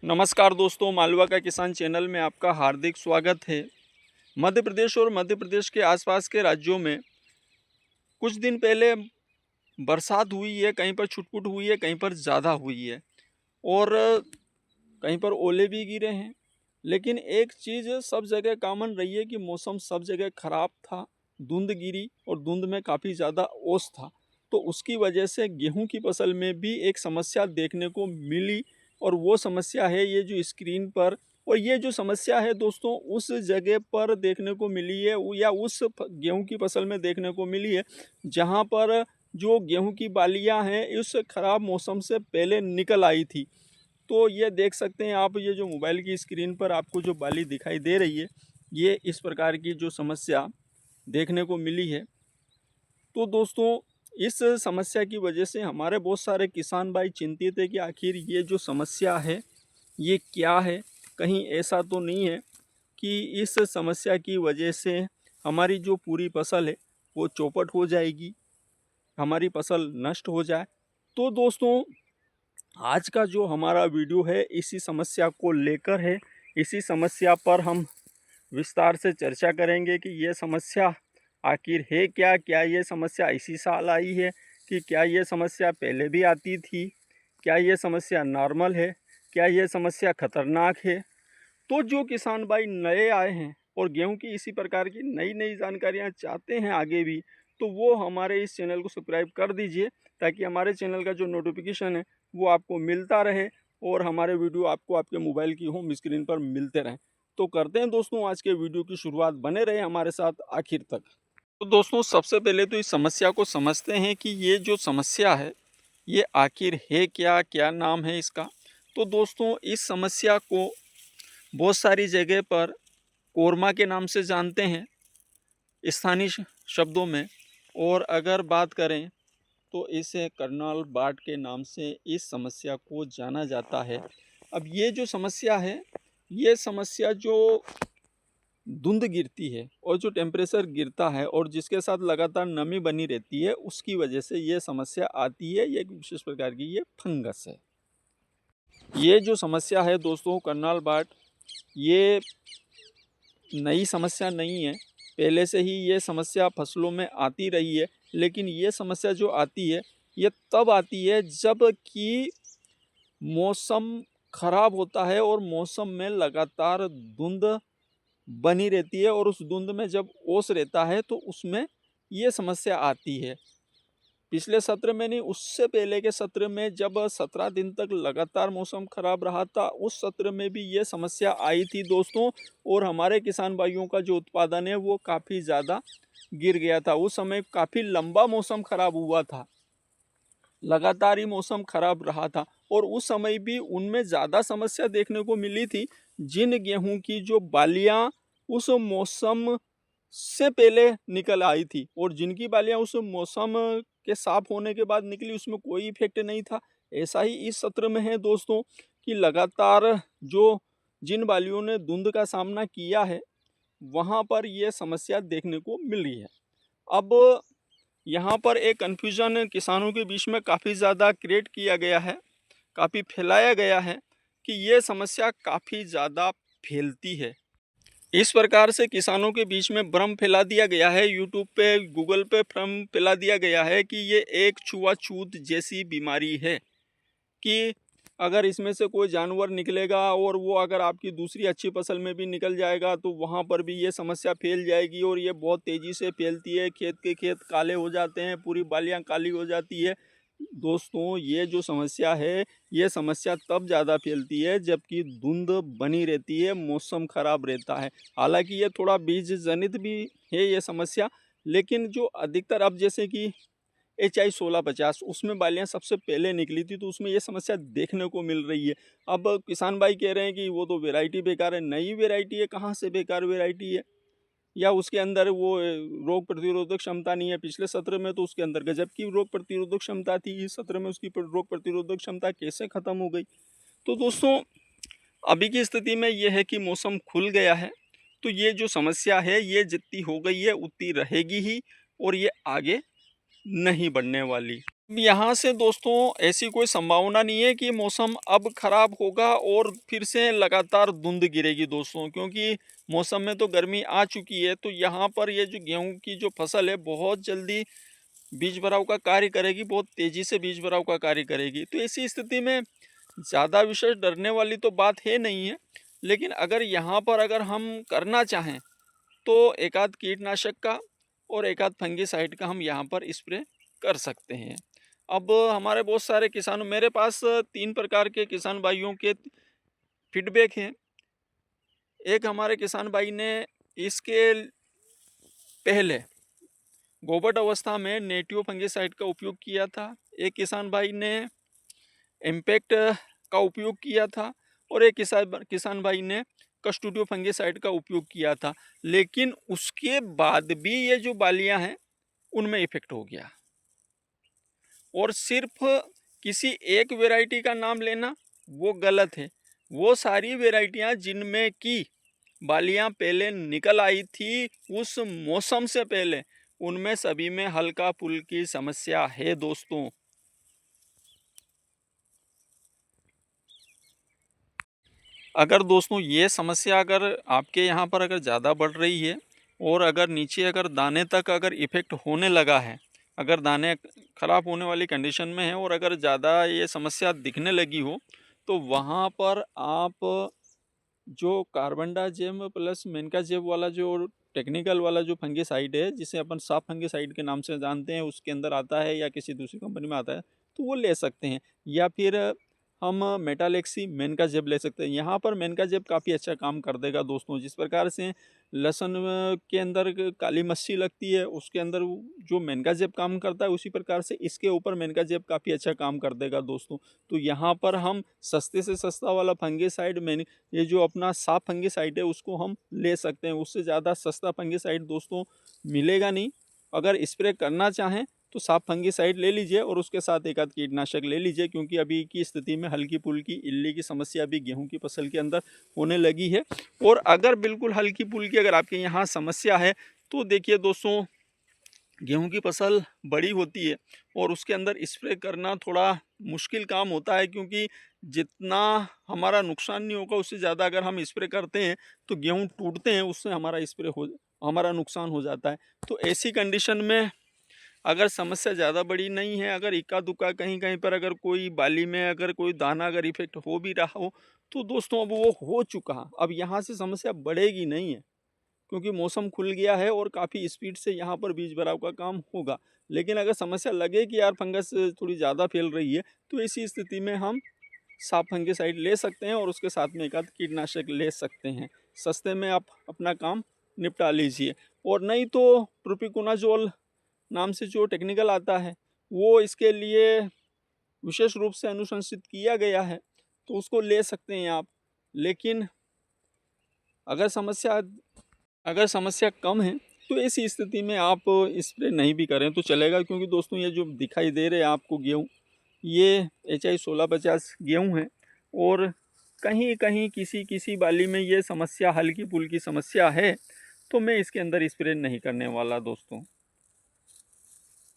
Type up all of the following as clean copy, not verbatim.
नमस्कार दोस्तों, मालवा का किसान चैनल में आपका हार्दिक स्वागत है। मध्य प्रदेश और मध्य प्रदेश के आसपास के राज्यों में कुछ दिन पहले बरसात हुई है, कहीं पर छुट-पुट हुई है, कहीं पर ज़्यादा हुई है और कहीं पर ओले भी गिरे हैं। लेकिन एक चीज़ सब जगह कॉमन रही है कि मौसम सब जगह ख़राब था, धुंध गिरी और धुंध में काफ़ी ज़्यादा ओस था। तो उसकी वजह से गेहूँ की फसल में भी एक समस्या देखने को मिली और वो समस्या है ये जो स्क्रीन पर, और ये जो समस्या है दोस्तों उस जगह पर देखने को मिली है या उस गेहूँ की फसल में देखने को मिली है जहाँ पर जो गेहूँ की बालियाँ हैं इस खराब मौसम से पहले निकल आई थी। तो ये देख सकते हैं आप, ये जो मोबाइल की स्क्रीन पर आपको जो बाली दिखाई दे रही है, ये इस प्रकार की जो समस्या देखने को मिली है। तो दोस्तों इस समस्या की वजह से हमारे बहुत सारे किसान भाई चिंतित है कि आखिर ये जो समस्या है ये क्या है। कहीं ऐसा तो नहीं है कि इस समस्या की वजह से हमारी जो पूरी फसल है वो चौपट हो जाएगी, हमारी फसल नष्ट हो जाए। तो दोस्तों आज का जो हमारा वीडियो है इसी समस्या को लेकर है। इसी समस्या पर हम विस्तार से चर्चा करेंगे कि ये समस्या आखिर है क्या, क्या ये समस्या इसी साल आई है कि क्या ये समस्या पहले भी आती थी, क्या ये समस्या नॉर्मल है, क्या ये समस्या खतरनाक है। तो जो किसान भाई नए आए हैं और गेहूं की इसी प्रकार की नई नई जानकारियां चाहते हैं आगे भी, तो वो हमारे इस चैनल को सब्सक्राइब कर दीजिए ताकि हमारे चैनल का जो नोटिफिकेशन है वो आपको मिलता रहे और हमारे वीडियो आपको आपके मोबाइल की होम स्क्रीन पर मिलते रहें। तो करते हैं दोस्तों आज के वीडियो की शुरुआत, बने रहे हमारे साथ आखिर तक। तो दोस्तों सबसे पहले तो इस समस्या को समझते हैं कि ये जो समस्या है ये आखिर है क्या, क्या नाम है इसका। तो दोस्तों इस समस्या को बहुत सारी जगह पर कोरमा के नाम से जानते हैं स्थानीय शब्दों में, और अगर बात करें तो इसे कर्नाल बाट के नाम से इस समस्या को जाना जाता है। अब ये जो समस्या है, ये समस्या जो धुंध गिरती है और जो टेम्परेचर गिरता है और जिसके साथ लगातार नमी बनी रहती है उसकी वजह से ये समस्या आती है। ये एक विशेष प्रकार की ये फंगस है। ये जो समस्या है दोस्तों कर्नाल बाट, ये नई समस्या नहीं है, पहले से ही ये समस्या फसलों में आती रही है। लेकिन ये समस्या जो आती है ये तब आती है जब कि मौसम खराब होता है और मौसम में लगातार धुंध बनी रहती है और उस धुंध में जब ओस रहता है तो उसमें ये समस्या आती है। पिछले सत्र में नहीं, उससे पहले के सत्र में जब 17 दिन तक लगातार मौसम खराब रहा था उस सत्र में भी ये समस्या आई थी दोस्तों, और हमारे किसान भाइयों का जो उत्पादन है वो काफ़ी ज़्यादा गिर गया था। उस समय काफ़ी लंबा मौसम खराब हुआ था, लगातार ही मौसम खराब रहा था और उस समय भी उनमें ज़्यादा समस्या देखने को मिली थी जिन गेहूं की जो बालियां उस मौसम से पहले निकल आई थी, और जिनकी बालियां उस मौसम के साफ होने के बाद निकली उसमें कोई इफेक्ट नहीं था। ऐसा ही इस सत्र में है दोस्तों कि लगातार जो जिन बालियों ने धुंध का सामना किया है वहाँ पर यह समस्या देखने को मिल रही है। अब यहाँ पर एक कन्फ्यूजन किसानों के बीच में काफ़ी ज़्यादा क्रिएट किया गया है, काफ़ी फैलाया गया है कि ये समस्या काफ़ी ज़्यादा फैलती है। इस प्रकार से किसानों के बीच में भ्रम फैला दिया गया है, यूट्यूब पे गूगल पे भ्रम फैला दिया गया है कि ये एक छुआछूत जैसी बीमारी है कि अगर इसमें से कोई जानवर निकलेगा और वो अगर आपकी दूसरी अच्छी फसल में भी निकल जाएगा तो वहाँ पर भी ये समस्या फैल जाएगी और ये बहुत तेज़ी से फैलती है, खेत के खेत काले हो जाते हैं, पूरी बालियाँ काली हो जाती है। दोस्तों ये जो समस्या है ये समस्या तब ज़्यादा फैलती है जबकि धुंध बनी रहती है, मौसम ख़राब रहता है। हालांकि ये थोड़ा बीज जनित भी है ये समस्या, लेकिन जो अधिकतर अब जैसे कि HI 1650 उसमें बालियाँ सबसे पहले निकली थी तो उसमें ये समस्या देखने को मिल रही है। अब किसान भाई कह रहे हैं कि वो तो वैरायटी बेकार है, नई वैरायटी है, कहाँ से बेकार वैरायटी है, या उसके अंदर वो रोग प्रतिरोधक क्षमता नहीं है। पिछले सत्र में तो उसके अंदर गजब की रोग प्रतिरोधक क्षमता थी, इस सत्र में उसकी रोग प्रतिरोधक क्षमता कैसे ख़त्म हो गई। तो दोस्तों अभी की स्थिति में यह है कि मौसम खुल गया है तो ये जो समस्या है ये जितनी हो गई है उतनी रहेगी ही और ये आगे नहीं बढ़ने वाली। यहाँ से दोस्तों ऐसी कोई संभावना नहीं है कि मौसम अब खराब होगा और फिर से लगातार धुंध गिरेगी दोस्तों, क्योंकि मौसम में तो गर्मी आ चुकी है। तो यहाँ पर ये जो गेहूं की जो फसल है बहुत जल्दी बीज भराव का कार्य करेगी, बहुत तेजी से बीज भराव का कार्य करेगी। तो ऐसी स्थिति में ज़्यादा विशेष डरने वाली तो बात है नहीं है, लेकिन अगर यहाँ पर अगर हम करना चाहें तो एक आध कीटनाशक का और एक आध फंगिसाइड का हम यहाँ पर स्प्रे कर सकते हैं। अब हमारे बहुत सारे किसानों, मेरे पास 3 प्रकार के किसान भाइयों के फीडबैक हैं। एक हमारे किसान भाई ने इसके पहले गोबट अवस्था में नेटिव फंगिसाइड का उपयोग किया था, एक किसान भाई ने इम्पैक्ट का उपयोग किया था और एक किसान भाई ने कस्टोडियो फंगिसाइड का उपयोग किया था। लेकिन उसके बाद भी ये जो बालियां हैं उनमें इफेक्ट हो गया। और सिर्फ किसी एक वैरायटी का नाम लेना वो गलत है। वो सारी वैरायटियां जिनमें की बालियां पहले निकल आई थी उस मौसम से पहले, उनमें सभी में हल्का फुल्की समस्या है दोस्तों। अगर दोस्तों ये समस्या अगर आपके यहाँ पर अगर ज़्यादा बढ़ रही है और अगर नीचे अगर दाने तक अगर इफ़ेक्ट होने लगा है, अगर दाने ख़राब होने वाली कंडीशन में है और अगर ज़्यादा ये समस्या दिखने लगी हो, तो वहाँ पर आप जो कार्बेंडाजिम प्लस मेनकाजेब वाला जो टेक्निकल वाला जो फंगिसाइड है, जिसे अपन साफ फंगिसाइड के नाम से जानते हैं, उसके अंदर आता है या किसी दूसरी कंपनी में आता है, तो वो ले सकते हैं। या फिर हम मेटालेक्सी मेनकाजेब ले सकते हैं। यहाँ पर मेनकाजेब काफ़ी अच्छा काम कर देगा दोस्तों। जिस प्रकार से लहसुन के अंदर काली मस्सी लगती है, उसके अंदर जो मेनकाजेब काम करता है, उसी प्रकार से इसके ऊपर मेनकाजेब काफ़ी अच्छा काम कर देगा दोस्तों। तो यहाँ पर हम सस्ते से सस्ता वाला फंगिसाइड ये जो अपना साफ फंगिसाइड है उसको हम ले सकते हैं। उससे ज़्यादा सस्ता फंगिसाइड दोस्तों मिलेगा नहीं। अगर स्प्रे करना चाहें तो साफ फंगिसाइड ले लीजिए और उसके साथ एक आध कीटनाशक ले लीजिए, क्योंकि अभी की स्थिति में हल्की फुल्की इल्ली की समस्या भी गेहूं की फसल के अंदर होने लगी है। और अगर बिल्कुल हल्की फुल्की अगर आपके यहाँ समस्या है तो देखिए दोस्तों, गेहूं की फसल बड़ी होती है और उसके अंदर स्प्रे करना थोड़ा मुश्किल काम होता है, क्योंकि जितना हमारा नुकसान नहीं होगा उससे ज़्यादा अगर हम स्प्रे करते हैं तो गेहूं टूटते हैं, उससे हमारा नुकसान हो जाता है। तो ऐसी कंडीशन में अगर समस्या ज़्यादा बड़ी नहीं है, अगर इक्का दुक्का कहीं कहीं पर अगर कोई बाली में अगर कोई दाना अगर इफेक्ट हो भी रहा हो, तो दोस्तों अब वो हो चुका है, अब यहाँ से समस्या बढ़ेगी नहीं है, क्योंकि मौसम खुल गया है और काफ़ी स्पीड से यहाँ पर बीज भराव का काम होगा। लेकिन अगर समस्या लगे कि यार फंगस थोड़ी ज़्यादा फैल रही है, तो ऐसी स्थिति में हम साफ फंगिसाइड ले सकते हैं और उसके साथ में एक आध कीटनाशक ले सकते हैं। सस्ते में आप अपना काम निपटा लीजिए। और नहीं तो प्रोपिकोनाजोल नाम से जो टेक्निकल आता है, वो इसके लिए विशेष रूप से अनुशंसित किया गया है, तो उसको ले सकते हैं आप। लेकिन अगर समस्या कम है तो ऐसी स्थिति में आप स्प्रे नहीं भी करें तो चलेगा, क्योंकि दोस्तों ये जो दिखाई दे रहे हैं आपको गेहूँ, ये HI 1650 गेहूँ है और कहीं कहीं किसी किसी बाली में ये समस्या हल्की फुल्की समस्या है, तो मैं इसके अंदर स्प्रे नहीं करने वाला दोस्तों।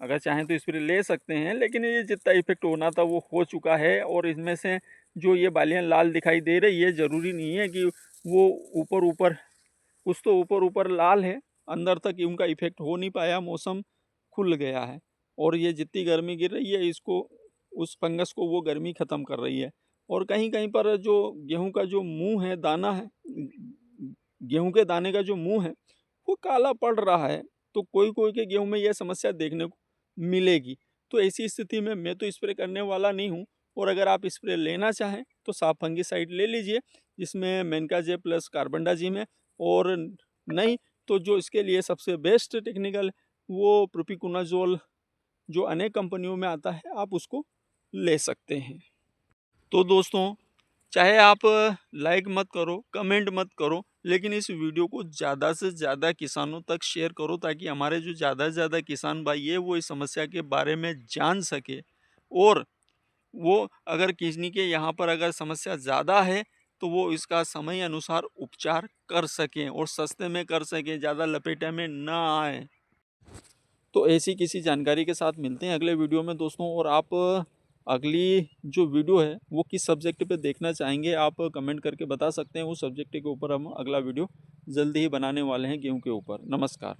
अगर चाहें तो स्प्रे ले सकते हैं, लेकिन ये जितना इफेक्ट होना था वो हो चुका है। और इसमें से जो ये बालियाँ लाल दिखाई दे रही है, ज़रूरी नहीं है कि वो ऊपर ऊपर, कुछ तो ऊपर ऊपर लाल है, अंदर तक उनका इफेक्ट हो नहीं पाया, मौसम खुल गया है और ये जितनी गर्मी गिर रही है इसको, उस फंगस को वो गर्मी ख़त्म कर रही है। और कहीं कहीं पर जो गेहूं का जो मुंह है, दाना है, गेहूं के दाने का जो मुंह है वो काला पड़ रहा है, तो कोई कोई के गेहूं में यह समस्या देखने को मिलेगी। तो ऐसी स्थिति में मैं तो स्प्रे करने वाला नहीं हूँ। और अगर आप स्प्रे लेना चाहें तो साफ फंगिसाइड ले लीजिए, जिसमें मेनकाजेब प्लस कार्बेंडाजिम है। और नहीं तो जो इसके लिए सबसे बेस्ट टेक्निकल वो प्रोपिकोनाजोल जो अनेक कंपनियों में आता है, आप उसको ले सकते हैं। तो दोस्तों, चाहे आप लाइक मत करो, कमेंट मत करो, लेकिन इस वीडियो को ज़्यादा से ज़्यादा किसानों तक शेयर करो, ताकि हमारे जो ज़्यादा से ज़्यादा किसान भाई है वो इस समस्या के बारे में जान सके। और वो अगर किसी के यहाँ पर अगर समस्या ज़्यादा है तो वो इसका समय अनुसार उपचार कर सकें और सस्ते में कर सकें, ज़्यादा लपेटे में ना आए। तो ऐसी किसी जानकारी के साथ मिलते हैं अगले वीडियो में दोस्तों। और आप अगली जो वीडियो है वो किस सब्जेक्ट पे देखना चाहेंगे आप कमेंट करके बता सकते हैं। उस सब्जेक्ट के ऊपर हम अगला वीडियो जल्दी ही बनाने वाले हैं, गेहूं के ऊपर। नमस्कार।